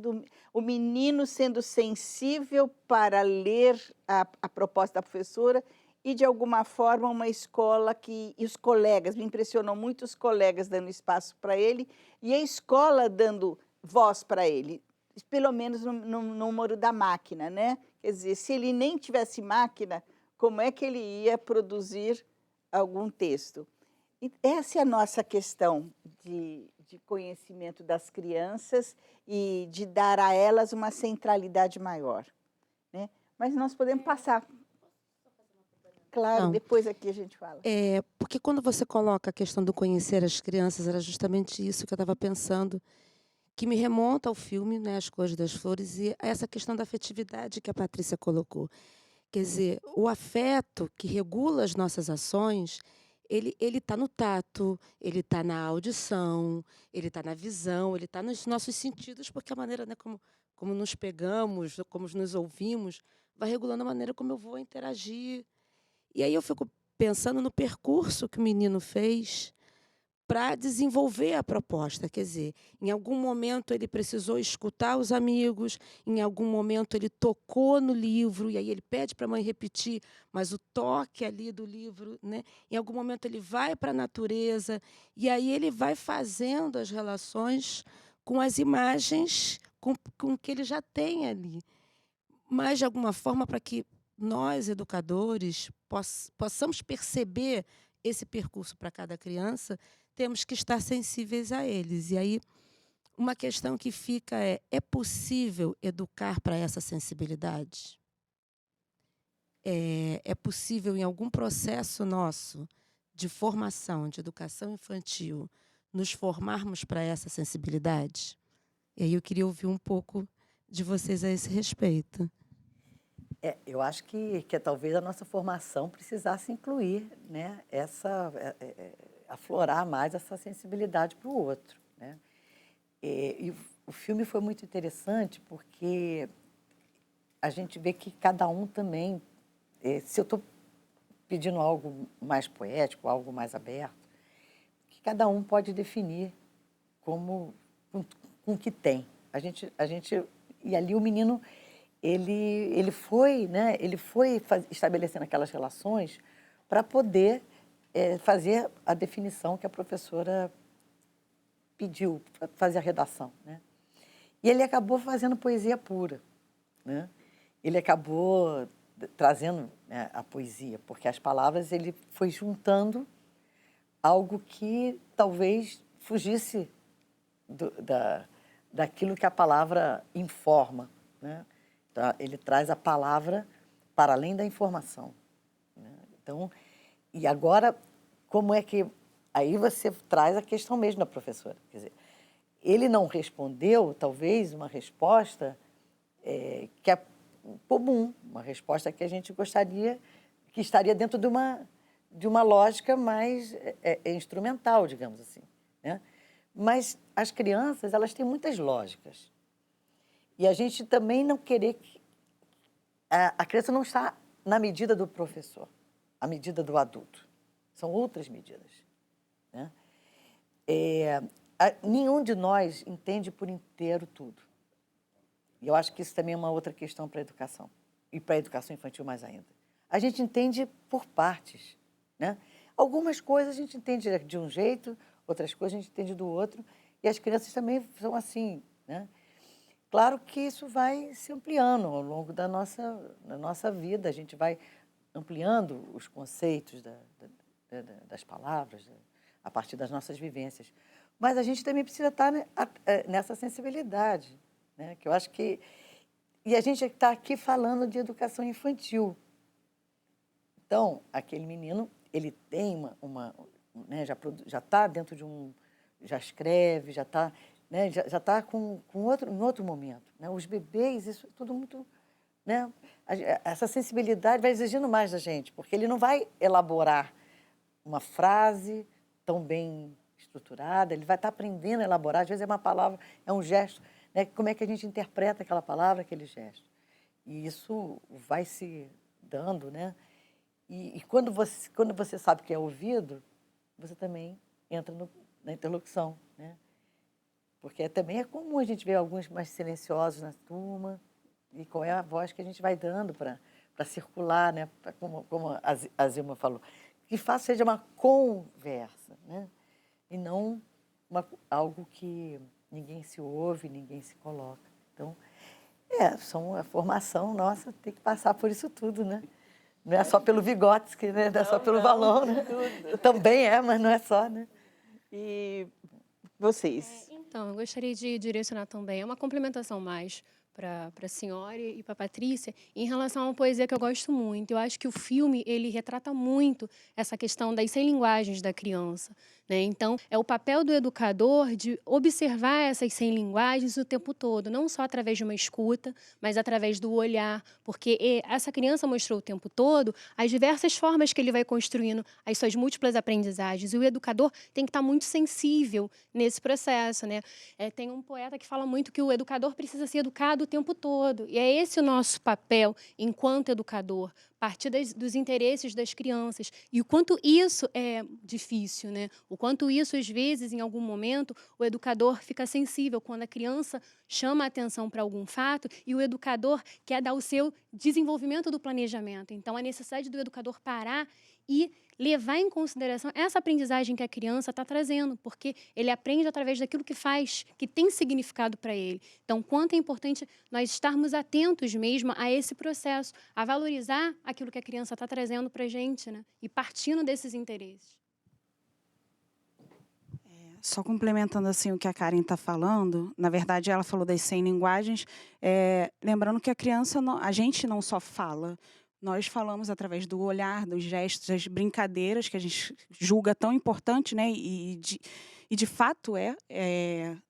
o menino sendo sensível para ler a proposta da professora e, de alguma forma, uma escola e os colegas, me impressionou muito os colegas dando espaço para ele e a escola dando voz para ele, pelo menos no número da máquina, né? Quer dizer, se ele nem tivesse máquina, como é que ele ia produzir algum texto? E essa é a nossa questão de conhecimento das crianças e de dar a elas uma centralidade maior. Né? Mas nós podemos passar. Claro, Não. depois aqui a gente fala. Porque quando você coloca a questão do conhecer as crianças, era justamente isso que eu estava pensando, que me remonta ao filme, né, As Cores das Flores, e a essa questão da afetividade que a Patrícia colocou. Quer dizer, o afeto que regula as nossas ações, ele está no tato, ele está na audição, ele está na visão, ele está nos nossos sentidos, porque a maneira, né, como nos pegamos, como nos ouvimos, vai regulando a maneira como eu vou interagir. E aí eu fico pensando no percurso que o menino fez para desenvolver a proposta. Quer dizer, em algum momento ele precisou escutar os amigos, em algum momento ele tocou no livro, e aí ele pede para a mãe repetir, mas o toque ali do livro, né? Em algum momento ele vai para a natureza, e aí ele vai fazendo as relações com as imagens com que ele já tem ali. Mas, de alguma forma, para que nós, educadores, possamos perceber esse percurso para cada criança, temos que estar sensíveis a eles. E aí, uma questão que fica é possível educar para essa sensibilidade? É possível, em algum processo nosso de formação, de educação infantil, nos formarmos para essa sensibilidade? E aí eu queria ouvir um pouco de vocês a esse respeito. Eu acho que talvez a nossa formação precisasse incluir, né, aflorar mais essa sensibilidade para o outro. Né? E o filme foi muito interessante porque a gente vê que cada um também, se eu estou pedindo algo mais poético, algo mais aberto, que cada um pode definir com o que tem. E ali o menino ele foi estabelecendo aquelas relações para poder fazer a definição que a professora pediu, para fazer a redação. Né? E ele acabou fazendo poesia pura. Né? Ele acabou trazendo, né, a poesia, porque as palavras ele foi juntando algo que talvez fugisse daquilo que a palavra informa. Né? Então, ele traz a palavra para além da informação. Né? Então, e agora, como é que... Aí você traz a questão mesmo da professora. Quer dizer, ele não respondeu, talvez, uma resposta que é comum, uma resposta que a gente gostaria, que estaria dentro de uma lógica mais instrumental, digamos assim. Né? Mas as crianças, elas têm muitas lógicas. E a gente também não querer que... A criança não está na medida do professor, a medida do adulto. São outras medidas. Né? nenhum de nós entende por inteiro tudo. E eu acho que isso também é uma outra questão para a educação, e para a educação infantil mais ainda. A gente entende por partes, né? Algumas coisas a gente entende de um jeito, outras coisas a gente entende do outro, e as crianças também são assim, né? Claro que isso vai se ampliando ao longo da nossa vida, a gente vai ampliando os conceitos das palavras, a partir das nossas vivências. Mas a gente também precisa estar nessa sensibilidade, né? Que eu acho que... E a gente está aqui falando de educação infantil. Então, aquele menino, ele tem né, já está dentro de já escreve, já está... Né, já está em outro momento. Né? Os bebês, isso é tudo muito... Né? Essa sensibilidade vai exigindo mais da gente, porque ele não vai elaborar uma frase tão bem estruturada, ele vai estar aprendendo a elaborar, às vezes é uma palavra, é um gesto, né? Como é que a gente interpreta aquela palavra, aquele gesto. E isso vai se dando, né? E quando você sabe que é ouvido, você também entra na interlocução, né? Porque também é comum a gente ver alguns mais silenciosos na turma, e qual é a voz que a gente vai dando para circular, né? Como a Zilma falou, que seja uma conversa, né? E não algo que ninguém se ouve, ninguém se coloca. Então, a formação nossa tem que passar por isso tudo, né? Não é só pelo Vygotsky, né? Não é só pelo Vallon, né? Também mas não é só, né? E vocês? Então, eu gostaria de direcionar também, é uma complementação mais para a senhora e para a Patrícia, em relação a uma poesia que eu gosto muito. Eu acho que o filme, ele retrata muito essa questão das 100 linguagens da criança, né? Então, é o papel do educador de observar essas 100 linguagens o tempo todo, não só através de uma escuta, mas através do olhar, porque essa criança mostrou o tempo todo as diversas formas que ele vai construindo as suas múltiplas aprendizagens, e o educador tem que estar muito sensível nesse processo, né? Tem um poeta que fala muito que o educador precisa ser educado o tempo todo, e é esse o nosso papel enquanto educador, partir dos interesses das crianças, e o quanto isso é difícil, né? O quanto isso, às vezes, em algum momento, o educador fica sensível quando a criança chama a atenção para algum fato e o educador quer dar o seu desenvolvimento do planejamento. Então, a necessidade do educador parar e levar em consideração essa aprendizagem que a criança está trazendo, porque ele aprende através daquilo que faz, que tem significado para ele. Então, quanto é importante nós estarmos atentos mesmo a esse processo, a valorizar aquilo que a criança está trazendo para a gente, né? E partindo desses interesses. Só complementando assim o que a Karen está falando, na verdade ela falou das 100 linguagens, lembrando que a gente não só fala, nós falamos através do olhar, dos gestos, das brincadeiras que a gente julga tão importante, né? E de fato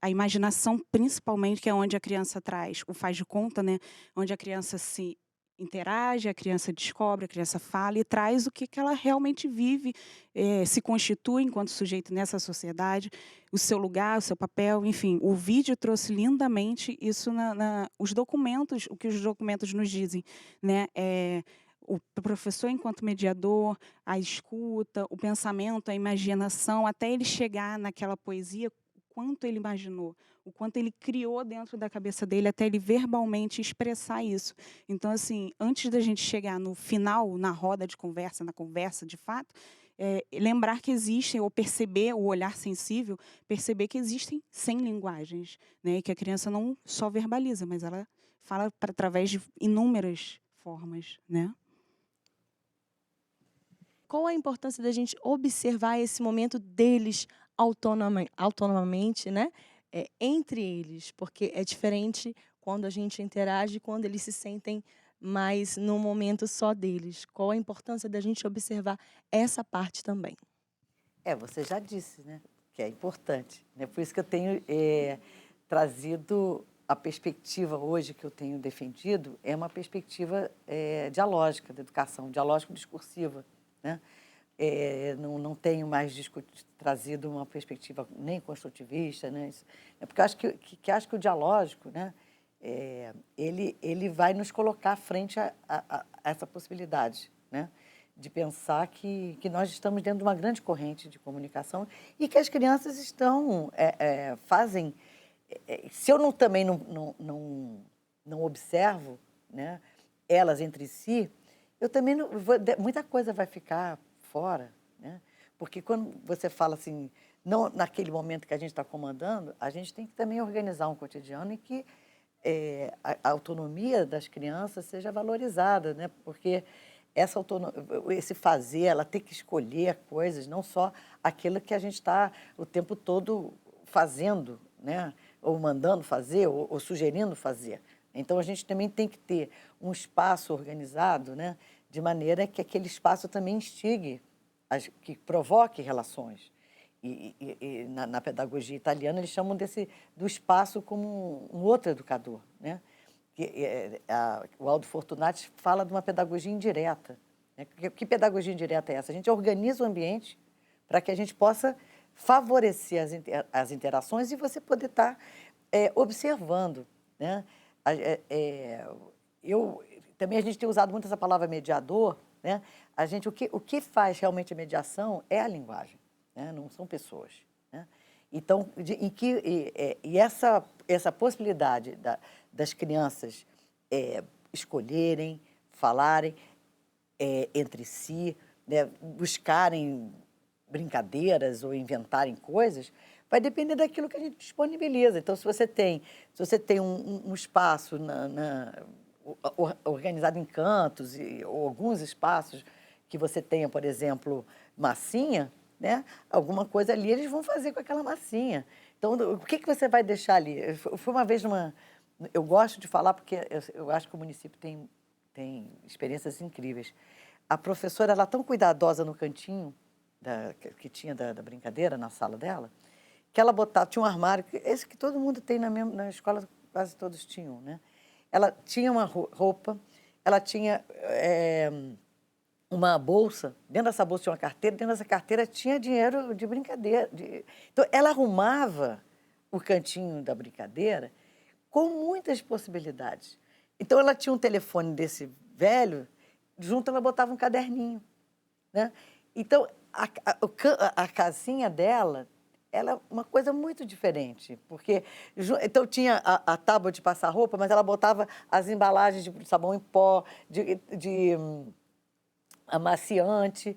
a imaginação, principalmente, que é onde a criança traz o faz de conta, né? Onde a criança se interage, a criança descobre, a criança fala e traz o que ela realmente vive, se constitui enquanto sujeito nessa sociedade, o seu lugar, o seu papel, enfim. O vídeo trouxe lindamente isso os documentos, o que os documentos nos dizem, né? O professor enquanto mediador, a escuta, o pensamento, a imaginação, até ele chegar naquela poesia, o quanto ele imaginou, o quanto ele criou dentro da cabeça dele, até ele verbalmente expressar isso. Então, assim, antes da gente chegar no final, na roda de conversa, na conversa de fato, lembrar que existem, ou perceber, o olhar sensível, perceber que existem 100 linguagens, né? E que a criança não só verbaliza, mas ela fala através de inúmeras formas, né? Qual a importância da gente observar esse momento deles autonomamente, né? Entre eles, porque é diferente quando a gente interage, quando eles se sentem mais no momento só deles. Qual a importância da gente observar essa parte também? Você já disse, né, que é importante, né? Por isso que eu tenho trazido a perspectiva hoje que eu tenho defendido, é uma perspectiva dialógica da educação, dialógico-discursiva, né? Não tenho mais trazido uma perspectiva nem construtivista, né? Porque eu acho que o dialógico, né, ele vai nos colocar frente a essa possibilidade, né, de pensar que nós estamos dentro de uma grande corrente de comunicação e que as crianças fazem... se eu também não observo, né, elas entre si, eu também muita coisa vai ficar fora, né? Porque quando você fala assim, não naquele momento que a gente está comandando, a gente tem que também organizar um cotidiano em que a autonomia das crianças seja valorizada, né? Porque esse fazer, ela tem que escolher coisas, não só aquilo que a gente está o tempo todo fazendo, né? Ou mandando fazer, ou sugerindo fazer. Então, a gente também tem que ter um espaço organizado, né? De maneira que aquele espaço também instigue, que provoque relações. E na pedagogia italiana, eles chamam do espaço como um outro educador, né? O Aldo Fortunati fala de uma pedagogia indireta, né? Que pedagogia indireta é essa? A gente organiza o ambiente para que a gente possa favorecer as interações e você poder estar observando, né? Também a gente tem usado muito essa palavra mediador, né? O que faz realmente a mediação é a linguagem, né? Não são pessoas, né? Então, essa possibilidade das crianças escolherem, falarem entre si, né? Buscarem brincadeiras ou inventarem coisas, vai depender daquilo que a gente disponibiliza. Então, se você tem um espaço organizado em cantos, ou alguns espaços que você tenha, por exemplo, massinha, né? Alguma coisa ali eles vão fazer com aquela massinha. Então, o que você vai deixar ali? Eu fui uma vez eu gosto de falar porque eu acho que o município tem experiências incríveis. A professora, ela é tão cuidadosa no cantinho que tinha da brincadeira, na sala dela, que ela tinha um armário, esse que todo mundo tem na escola, quase todos tinham, né? Ela tinha uma roupa, ela tinha uma bolsa, dentro dessa bolsa tinha uma carteira, dentro dessa carteira tinha dinheiro de brincadeira. Então, ela arrumava o cantinho da brincadeira com muitas possibilidades. Então, ela tinha um telefone desse velho, junto ela botava um caderninho, né? Então, a casinha dela, ela é uma coisa muito diferente, porque então tinha a tábua de passar roupa, mas ela botava as embalagens de sabão em pó, de amaciante.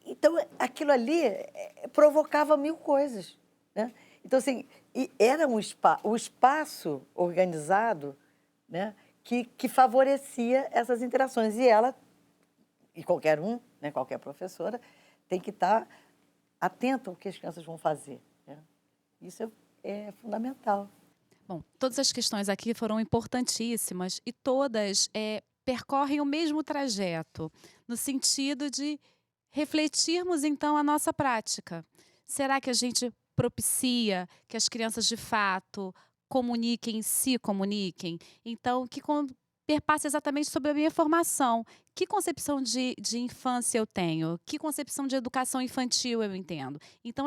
Então, aquilo ali provocava mil coisas, né? Então, assim, era o espaço organizado, né, que favorecia essas interações. E ela, e qualquer um, né, qualquer professora, tem que estar atento ao que as crianças vão fazer, né? Isso é fundamental. Bom, todas as questões aqui foram importantíssimas e todas percorrem o mesmo trajeto, no sentido de refletirmos, então, a nossa prática. Será que a gente propicia que as crianças, de fato, se comuniquem? Então, que perpassa exatamente sobre a minha formação. Que concepção de infância eu tenho? Que concepção de educação infantil eu entendo? Então,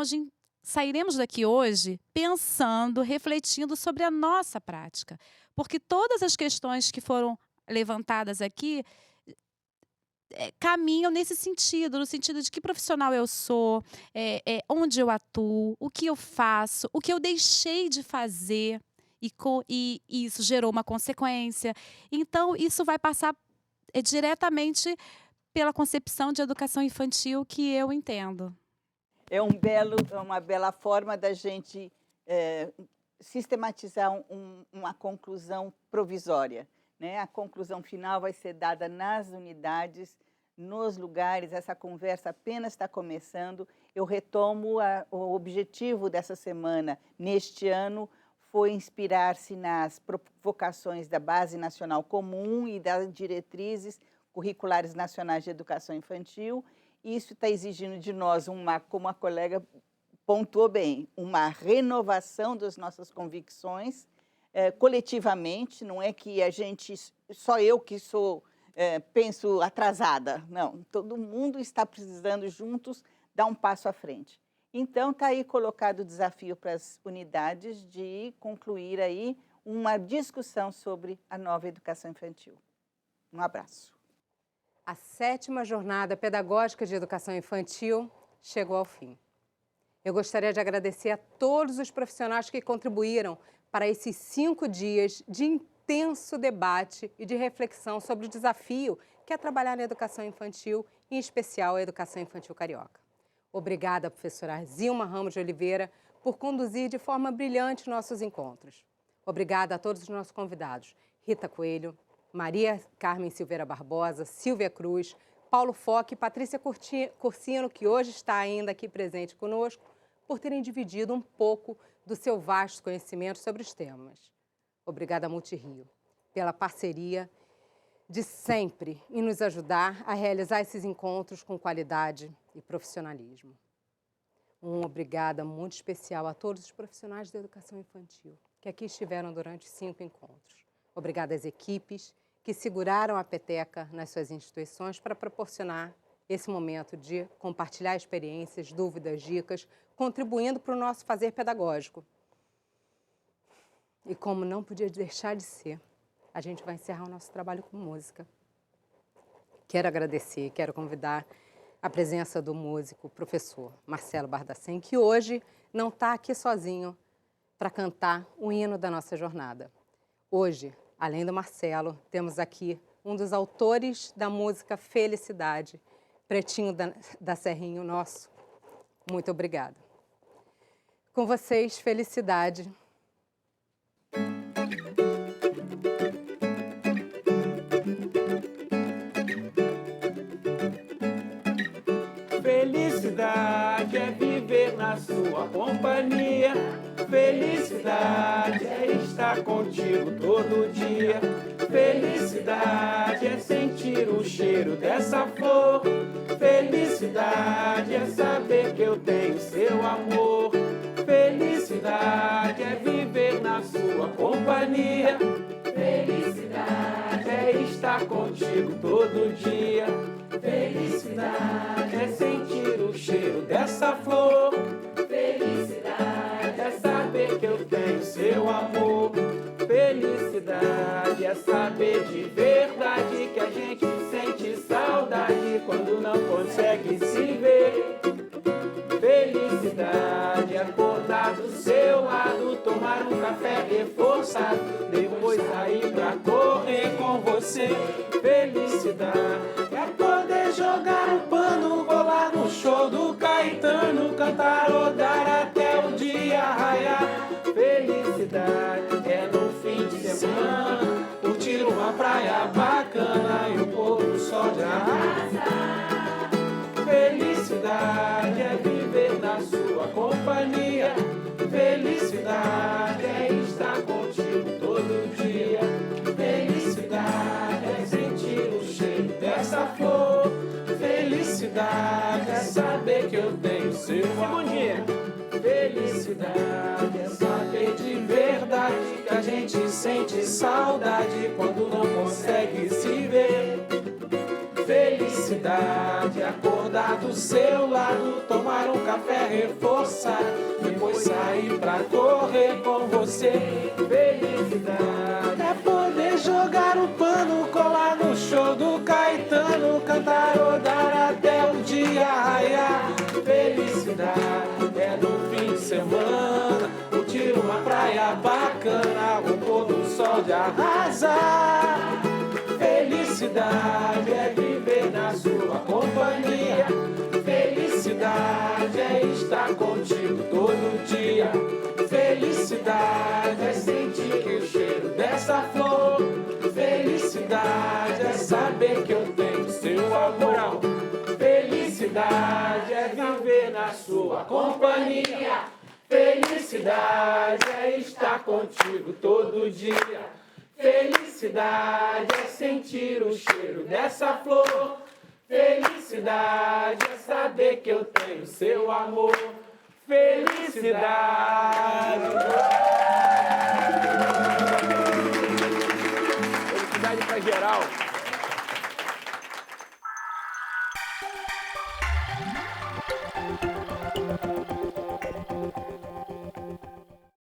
sairemos daqui hoje pensando, refletindo sobre a nossa prática. Porque todas as questões que foram levantadas aqui caminham nesse sentido, no sentido de que profissional eu sou, onde eu atuo, o que eu faço, o que eu deixei de fazer, e isso gerou uma consequência. Então, isso vai passar diretamente pela concepção de educação infantil que eu entendo. É uma bela forma da gente sistematizar uma conclusão provisória, né? A conclusão final vai ser dada nas unidades, nos lugares. Essa conversa apenas está começando. Eu retomo o objetivo dessa semana, neste ano, foi inspirar-se nas provocações da Base Nacional Comum e das diretrizes curriculares nacionais de educação infantil. Isso está exigindo de nós, como a colega pontuou bem, uma renovação das nossas convicções coletivamente. Não é que só eu que penso atrasada, não. Todo mundo está precisando juntos dar um passo à frente. Então, está aí colocado o desafio para as unidades de concluir aí uma discussão sobre a nova educação infantil. Um abraço. A 7ª Jornada Pedagógica de Educação Infantil chegou ao fim. Eu gostaria de agradecer a todos os profissionais que contribuíram para esses 5 dias de intenso debate e de reflexão sobre o desafio que é trabalhar na educação infantil, em especial a educação infantil carioca. Obrigada, professora Zilma Ramos de Oliveira, por conduzir de forma brilhante nossos encontros. Obrigada a todos os nossos convidados, Rita Coelho, Maria Carmen Silveira Barbosa, Silvia Cruz, Paulo Foque e Patrícia Cursino, que hoje está ainda aqui presente conosco, por terem dividido um pouco do seu vasto conhecimento sobre os temas. Obrigada, Multirio, pela parceria de sempre em nos ajudar a realizar esses encontros com qualidade e profissionalismo. Obrigada muito especial a todos os profissionais da educação infantil que aqui estiveram durante 5 encontros. Obrigada às equipes que seguraram a peteca nas suas instituições para proporcionar esse momento de compartilhar experiências, dúvidas, dicas, contribuindo para o nosso fazer pedagógico. E como não podia deixar de ser, a gente vai encerrar o nosso trabalho com música. Quero agradecer, quero convidar a presença do músico, professor Marcelo Bardacem, que hoje não está aqui sozinho para cantar o hino da nossa jornada. Hoje, além do Marcelo, temos aqui um dos autores da música Felicidade, Pretinho da Serrinho nosso. Muito obrigada. Com vocês, Felicidade. Felicidade é viver na sua companhia. Felicidade é estar contigo todo dia. Felicidade é sentir o cheiro dessa flor. Felicidade é saber que eu tenho seu amor. Felicidade é viver na sua companhia. Felicidade é estar contigo todo dia. Felicidade é sentir o cheiro dessa flor. Felicidade é saber que eu tenho seu amor. Felicidade é saber de verdade que a gente sente saudade quando não consegue se ver. Felicidade é acordar do seu lado, tomar um café reforçado, depois sair pra correr com você. Felicidade é poder jogar um pano, colar no show do Caetano, cantarodar até o dia raiar. Felicidade é no fim de semana curtir uma praia bacana e o pôr do sol de arrasar. Felicidade é viver na sua companhia. Felicidade é estar contigo todo dia. Felicidade é sentir o cheiro dessa flor. Felicidade é saber que eu tenho seu amor. Felicidade é saber de verdade que a gente sente saudade quando não consegue se ver. Felicidade é acordar do seu lado, tomar um café reforçado, depois sair pra correr com você. Felicidade é poder jogar o pano, colar no show do Caetano, cantarodar até o dia raiar. Felicidade é no fim de semana curtir uma praia bacana, o pôr do sol de arrasar. Felicidade é viver na sua companhia. Felicidade é estar contigo todo dia. Felicidade é sentir que o cheiro dessa flor. Felicidade é saber que eu tenho seu amor. Felicidade é viver na sua companhia. Felicidade é estar contigo todo dia. Felicidade é sentir o cheiro dessa flor. Felicidade é saber que eu tenho seu amor. Felicidade.